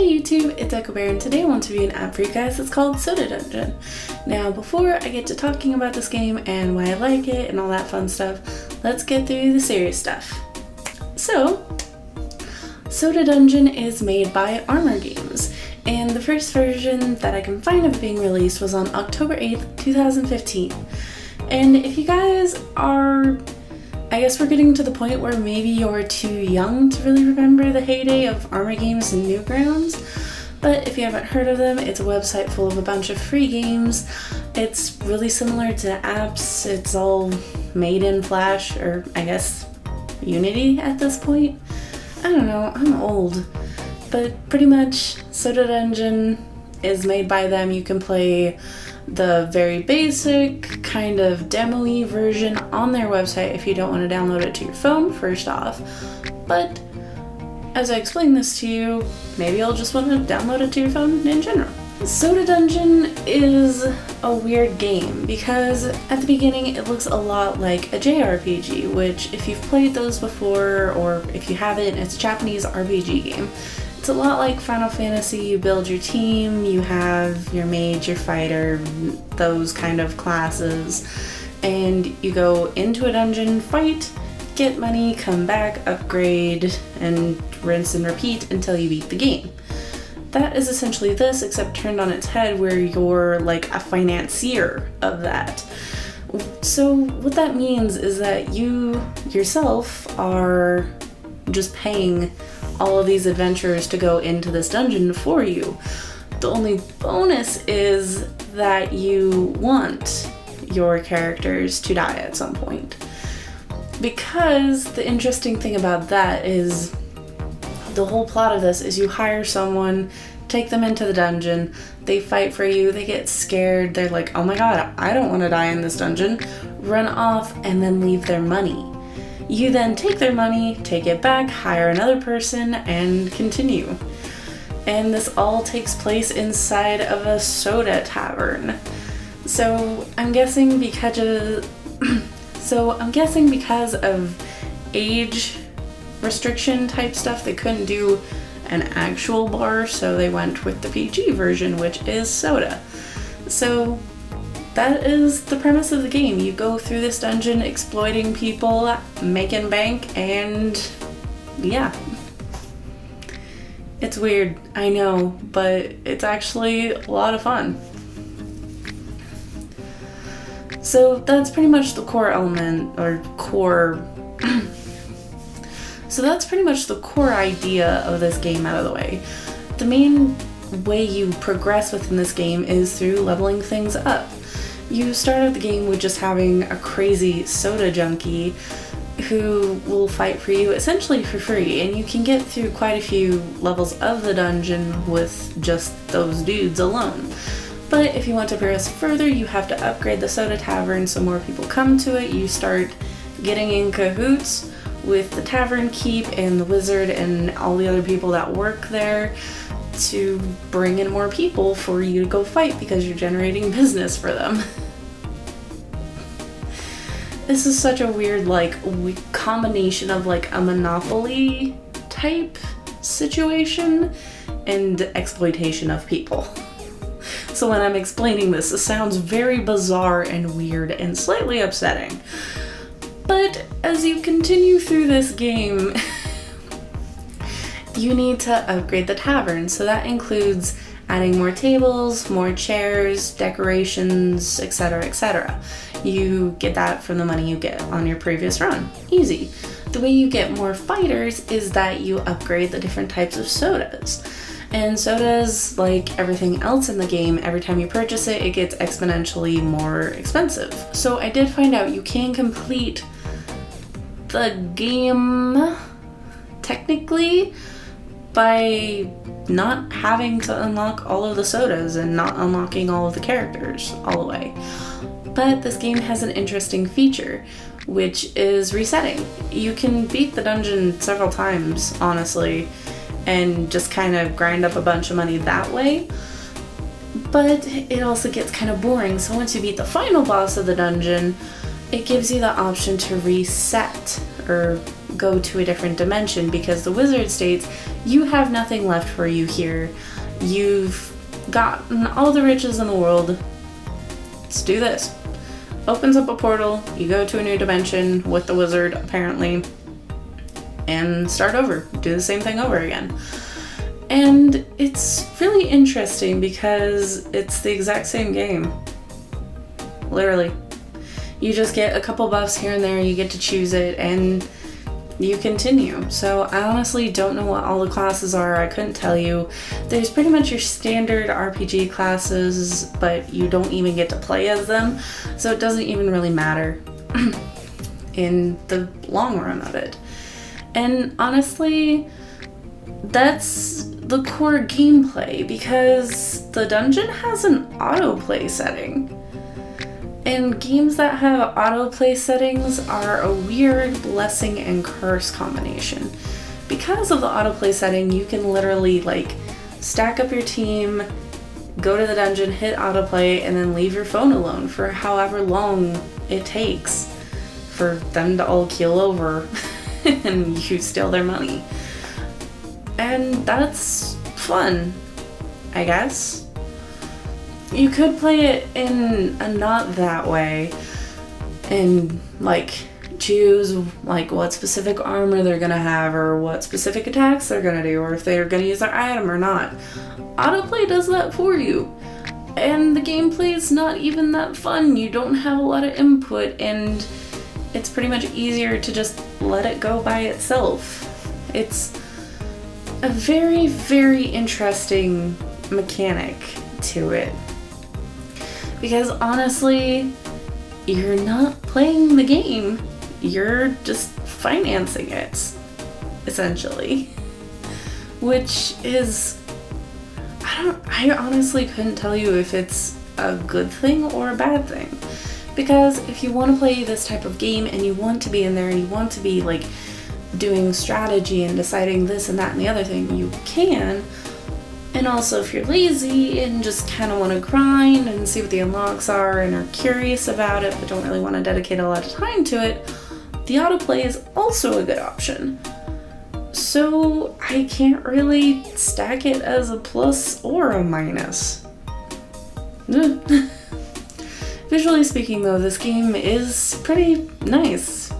Hey YouTube, it's echobear, and today I want to review an app for you guys. It's called Soda Dungeon. Now before I get to talking about this game and why I like it and all that fun stuff, let's get through the serious stuff. So, Soda Dungeon is made by Armor Games, and the first version that I can find of it being released was on October 8th, 2015. And if you guys are, I guess we're getting to the point where maybe you're too young to really remember the heyday of Armor Games and Newgrounds, but if you haven't heard of them, it's a website full of a bunch of free games. It's really similar to apps. It's all made in Flash, or I guess Unity at this point. I don't know, I'm old, but pretty much Soda Dungeon is made by them. You can play the very basic kind of demo-y version on their website if you don't want to download it to your phone first off, but as I explain this to you, maybe you'll just want to download it to your phone in general. Soda Dungeon is a weird game because at the beginning it looks a lot like a JRPG, which if you've played those before or if you haven't, it's a Japanese RPG game. It's a lot like Final Fantasy. You build your team, you have your mage, your fighter, those kind of classes, and you go into a dungeon, fight, get money, come back, upgrade, and rinse and repeat until you beat the game. That is essentially this, except turned on its head where you're like a financier of that. So what that means is that you yourself are just paying all of these adventurers to go into this dungeon for you. The only bonus is that you want your characters to die at some point. Because the interesting thing about that is the whole plot of this is you hire someone, take them into the dungeon, they fight for you, they get scared, they're like, oh my god, I don't want to die in this dungeon, run off, and then leave their money. You then take their money, take it back, hire another person, and continue. And this all takes place inside of a soda tavern. So I'm guessing because of age restriction type stuff, they couldn't do an actual bar, so they went with the PG version, which is soda. So that is the premise of the game. You go through this dungeon exploiting people, making bank, and yeah. It's weird, I know, but it's actually a lot of fun. So that's pretty much the core element, or core... So that's pretty much the core idea of this game out of the way. The main way you progress within this game is through leveling things up. You start out the game with just having a crazy soda junkie who will fight for you essentially for free, and you can get through quite a few levels of the dungeon with just those dudes alone. But if you want to progress further, you have to upgrade the soda tavern so more people come to it. You start getting in cahoots with the tavern keep and the wizard and all the other people that work there to bring in more people for you to go fight because you're generating business for them. This is such a weird combination of like a Monopoly type situation and exploitation of people. So when I'm explaining this, it sounds very bizarre and weird and slightly upsetting. But as you continue through this game, you need to upgrade the tavern. So that includes adding more tables, more chairs, decorations, etc., etc. You get that from the money you get on your previous run. Easy. The way you get more fighters is that you upgrade the different types of sodas. And sodas, like everything else in the game, every time you purchase it, it gets exponentially more expensive. So I did find out you can complete the game technically by not having to unlock all of the sodas and not unlocking all of the characters all the way. But this game has an interesting feature, which is resetting. You can beat the dungeon several times, honestly, and just kind of grind up a bunch of money that way. But it also gets kind of boring, so once you beat the final boss of the dungeon, it gives you the option to reset, or go to a different dimension, because the wizard states, you have nothing left for you here. You've gotten all the riches in the world. Let's do this. Opens up a portal, you go to a new dimension with the wizard, apparently, and start over. Do the same thing over again. And it's really interesting because it's the exact same game. Literally. You just get a couple buffs here and there, you get to choose it, and you continue. So I honestly don't know what all the classes are. I couldn't tell you. There's pretty much your standard RPG classes, but you don't even get to play as them, so it doesn't even really matter in the long run of it. And honestly, that's the core gameplay, because the dungeon has an autoplay setting. And games that have autoplay settings are a weird blessing and curse combination. Because of the autoplay setting, you can literally like stack up your team, go to the dungeon, hit autoplay, and then leave your phone alone for however long it takes for them to all keel over and you steal their money. And that's fun, I guess. You could play it in a not that way and like choose like what specific armor they're gonna have or what specific attacks they're gonna do or if they're gonna use their item or not. Autoplay does that for you, and the gameplay is not even that fun. You don't have a lot of input, and it's pretty much easier to just let it go by itself. It's a very, very interesting mechanic to it. Because honestly, you're not playing the game, you're just financing it, essentially. Which is, I honestly couldn't tell you if it's a good thing or a bad thing. Because if you want to play this type of game and you want to be in there and you want to be like doing strategy and deciding this and that and the other thing, you can. And also if you're lazy and just kind of want to grind and see what the unlocks are and are curious about it but don't really want to dedicate a lot of time to it, the autoplay is also a good option. So I can't really stack it as a plus or a minus. Visually speaking though, this game is pretty nice.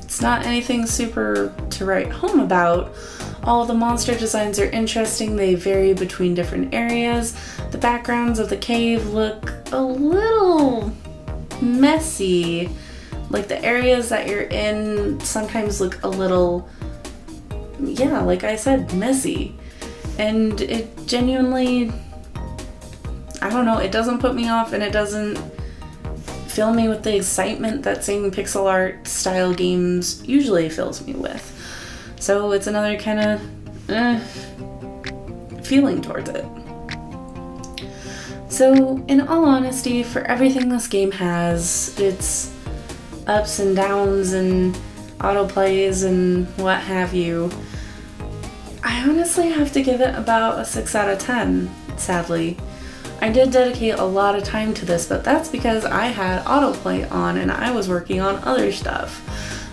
It's not anything super to write home about. All the monster designs are interesting. They vary between different areas. The backgrounds of the cave look a little messy. Like the areas that you're in sometimes look a little, yeah, like I said, messy. And it genuinely, I don't know, it doesn't put me off and it doesn't fill me with the excitement that seeing pixel art style games usually fills me with. So it's another kind of feeling towards it. So in all honesty, for everything this game has, its ups and downs and autoplays and what have you, I honestly have to give it about a 6 out of 10, sadly. I did dedicate a lot of time to this, but that's because I had autoplay on and I was working on other stuff.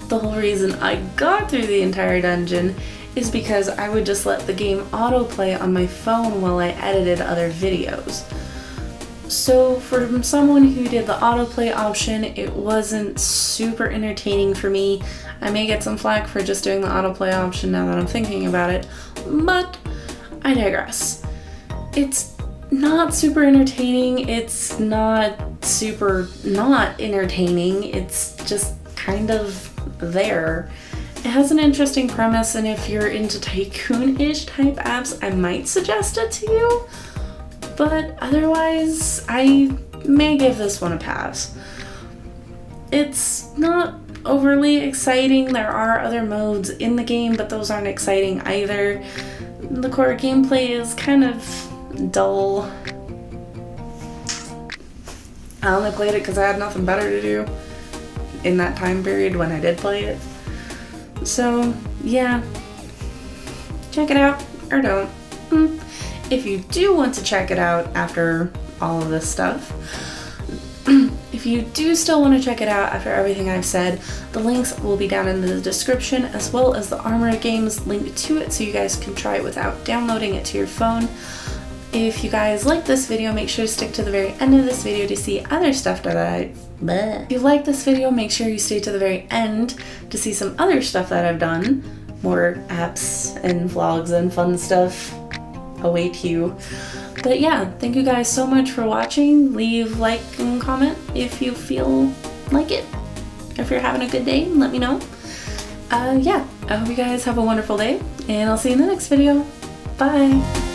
The whole reason I got through the entire dungeon is because I would just let the game autoplay on my phone while I edited other videos. So for someone who did the autoplay option, it wasn't super entertaining for me. I may get some flack for just doing the autoplay option now that I'm thinking about it, but I digress. It's not super entertaining, it's not super not entertaining, it's just kind of there. It has an interesting premise, and if you're into tycoon-ish type apps, I might suggest it to you, but otherwise, I may give this one a pass. It's not overly exciting. There are other modes in the game, but those aren't exciting either. The core gameplay is kind of dull. I only played it because I had nothing better to do in that time period when I did play it. So, yeah. Check it out, or don't. If you do want to check it out after all of this stuff, if if you do still want to check it out after everything I've said, the links will be down in the description, as well as the Armor Games link to it so you guys can try it without downloading it to your phone. If you guys like this video, make sure to stick to the very end of this video to see other stuff that If you like this video, make sure you stay to the very end to see some other stuff that I've done. More apps and vlogs and fun stuff await you. But yeah, thank you guys so much for watching. Leave like and comment if you feel like it. If you're having a good day, let me know. Yeah, I hope you guys have a wonderful day, and I'll see you in the next video. Bye!